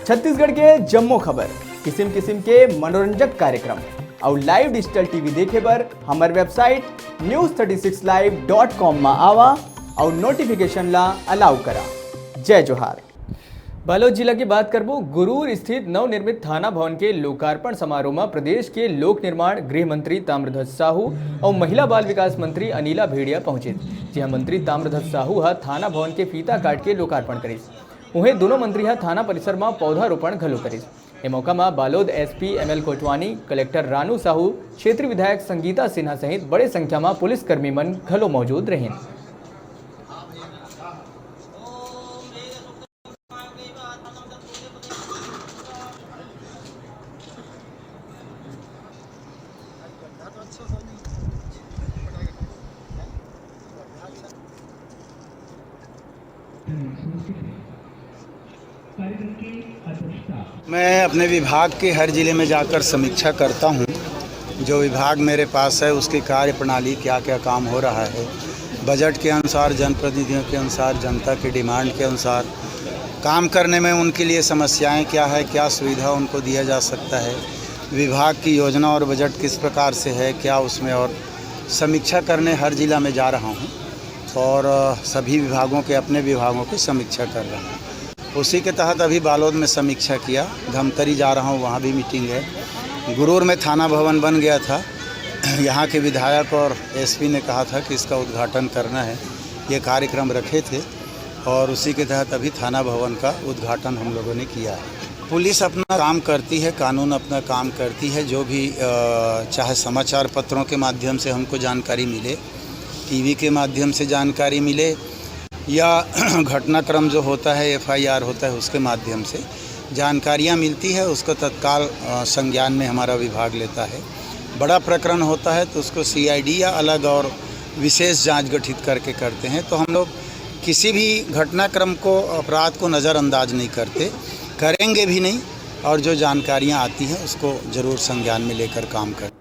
छत्तीसगढ़ के जम्मो खबर, किस्म किस्म के मनोरंजक कार्यक्रम और लाइव डिजिटल टीवी देखे बर हमार वेबसाइट news36live.com में आवा और नोटिफिकेशन ला अलाउ करा। जय जोहार। बालोद जिला की बात करबो गुरूर स्थित नवनिर्मित थाना भवन के लोकार्पण समारोह में प्रदेश के लोक निर्माण गृह मंत्री ताम्रध्वज साहू और महिला बाल विकास मंत्री अनिला भेड़िया पहुंचे। जहां मंत्री ताम्रध्वज साहू थाना भवन के फीता काट के लोकार्पण करीस। उन्हें दोनों मंत्री थाना परिसर में पौधारोपण घलो करीस। ए मौका में Balod SP ML Kotwani, collector Ranu Sahu, क्षेत्रीय विधायक संगीता सिन्हा सहित बड़े संख्या में पुलिसकर्मी मन घलो मौजूद रहे। मैं अपने विभाग के हर ज़िले में जाकर समीक्षा करता हूं। जो विभाग मेरे पास है उसकी कार्य प्रणाली क्या क्या काम हो रहा है, बजट के अनुसार, जनप्रतिनिधियों के अनुसार, जनता की डिमांड के अनुसार काम करने में उनके लिए समस्याएं क्या है, क्या सुविधा उनको दिया जा सकता है, विभाग की योजना और बजट किस प्रकार से है, क्या उसमें, और समीक्षा करने हर ज़िला में जा रहा हूँ और सभी विभागों के अपने विभागों की समीक्षा कर रहा हूँ। उसी के तहत अभी बालोद में समीक्षा किया, धमतरी जा रहा हूँ, वहाँ भी मीटिंग है। गुरूर में थाना भवन बन गया था, यहाँ के विधायक और एसपी ने कहा था कि इसका उद्घाटन करना है, ये कार्यक्रम रखे थे और उसी के तहत अभी थाना भवन का उद्घाटन हम लोगों ने किया है। पुलिस अपना काम करती है, कानून अपना काम करती है। जो भी चाहे समाचार पत्रों के माध्यम से हमको जानकारी मिले, टीवी के माध्यम से जानकारी मिले, या घटनाक्रम जो होता है, एफआईआर होता है, उसके माध्यम से जानकारियां मिलती है, उसको तत्काल संज्ञान में हमारा विभाग लेता है। बड़ा प्रकरण होता है तो उसको सीआईडी या अलग और विशेष जांच गठित करके करते हैं। तो हम लोग किसी भी घटनाक्रम को, अपराध को नज़रअंदाज नहीं करते, करेंगे भी नहीं, और जो जानकारियां आती हैं उसको ज़रूर संज्ञान में लेकर काम करते हैं।